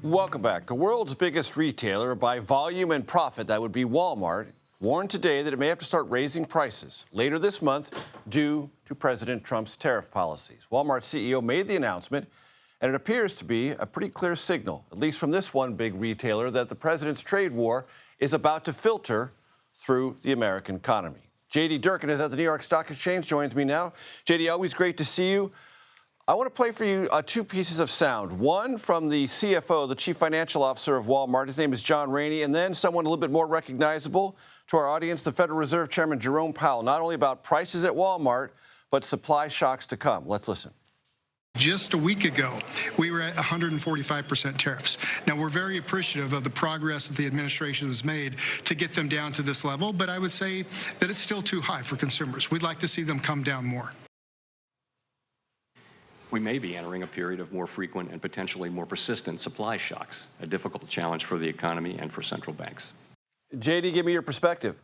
Welcome back. The world's biggest retailer by volume and profit, that would be Walmart, warned today that it may have to start raising prices later this month due to President Trump's tariff policies. Walmart's CEO made the announcement, and it appears to be a pretty clear signal, at least from this one big retailer, that the president's trade war is about to filter through the American economy. J.D. Durkin is at the New York Stock Exchange, joins me now. J.D., always great to see you. I want to play for you two pieces of sound. One from the CFO, the Chief Financial Officer of Walmart. His name is John Rainey. And then someone a little bit more recognizable to our audience, the Federal Reserve Chairman Jerome Powell, not only about prices at Walmart, but supply shocks to come. Let's listen. Just a week ago, we were at 145% tariffs. Now, we're very appreciative of the progress that the administration has made to get them down to this level, but I would say that it's still too high for consumers. We'd like to see them come down more. We may be entering a period of more frequent and potentially more persistent supply shocks, a difficult challenge for the economy and for central banks. JD, give me your perspective.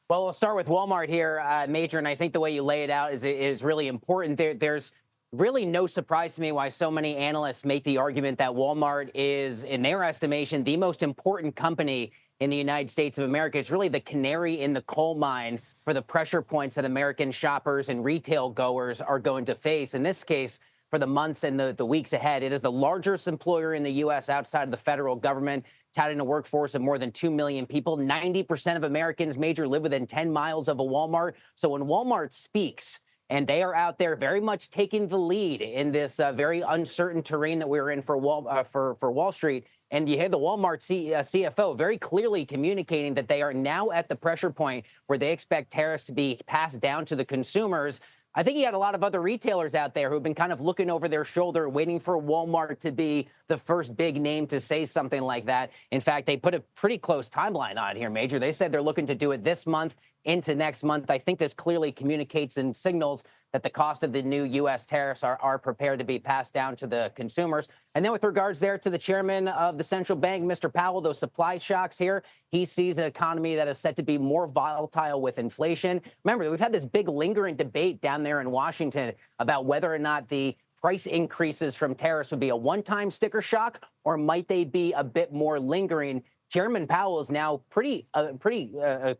Well, we'll start with Walmart here, Major, and I think the way you lay it out is really important. There's really no surprise to me why so many analysts make the argument that Walmart is, in their estimation, the most important company in the United States of America. It's really the canary in the coal mine for the pressure points that American shoppers and retail goers are going to face. In this case, for the months and the weeks ahead, it is the largest employer in the U.S. outside of the federal government, touting a workforce of more than 2 million people. 90% of Americans, Major, live within 10 miles of a Walmart. So when Walmart speaks, and they are out there very much taking the lead in this very uncertain terrain that we're in for Wall Street. And you hear the Walmart CFO very clearly communicating that they are now at the pressure point where they expect tariffs to be passed down to the consumers. I think you had a lot of other retailers out there who've been kind of looking over their shoulder, waiting for Walmart to be the first big name to say something like that. In fact, they put a pretty close timeline on here, Major. They said they're looking to do it this month into next month. I think this clearly communicates and signals that the cost of the new U.S. tariffs are prepared to be passed down to the consumers. And then with regards there to the chairman of the central bank, Mr. Powell, those supply shocks here, he sees an economy that is set to be more volatile with inflation. Remember, we've had this big lingering debate down there in Washington about whether or not the price increases from tariffs would be a one-time sticker shock, or might they be a bit more lingering? Chairman Powell is now pretty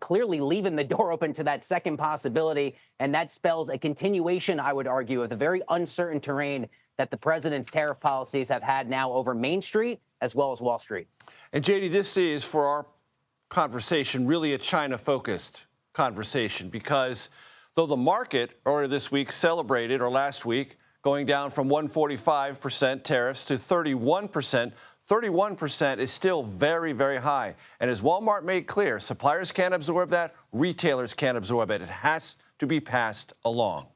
clearly leaving the door open to that second possibility, and that spells a continuation, I would argue, of the very uncertain terrain that the president's tariff policies have had now over Main Street as well as Wall Street. And, JD, this is, for our conversation, really a China-focused conversation, because though the market earlier this week celebrated, or last week, going down from 145% tariffs to 31%, 31% is still very, very high. And as Walmart made clear, suppliers can't absorb that, retailers can't absorb it. It has to be passed along.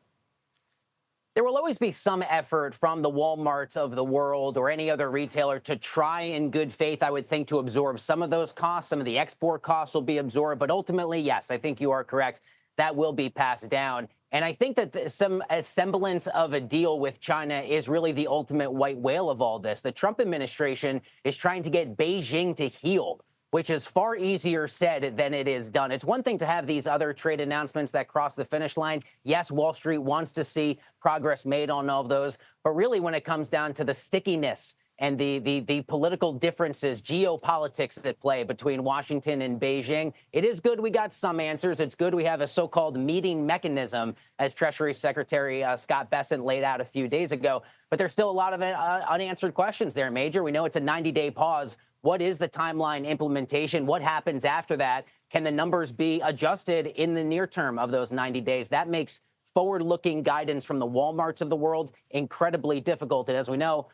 There will always be some effort from the Walmarts of the world or any other retailer to try in good faith, I would think, to absorb some of those costs. Some of the export costs will be absorbed. But ultimately, yes, I think you are correct. That will be passed down. And I think that some semblance of a deal with China is really the ultimate white whale of all this. The Trump administration is trying to get Beijing to heel, which is far easier said than it is done. It's one thing to have these other trade announcements that cross the finish line. Yes, Wall Street wants to see progress made on all of those. But really, when it comes down to the stickiness and the political differences, geopolitics at play between Washington and Beijing, it is good we got some answers. It's good we have a so-called meeting mechanism, as Treasury Secretary Scott Bessent laid out a few days ago. But there's still a lot of unanswered questions there, Major. We know it's a 90-day pause. What is the timeline implementation? What happens after that? Can the numbers be adjusted in the near term of those 90 days? That makes forward-looking guidance from the Walmarts of the world incredibly difficult. And as we know,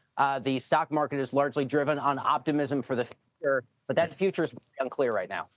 the stock market is largely driven on optimism for the future, but that future is unclear right now.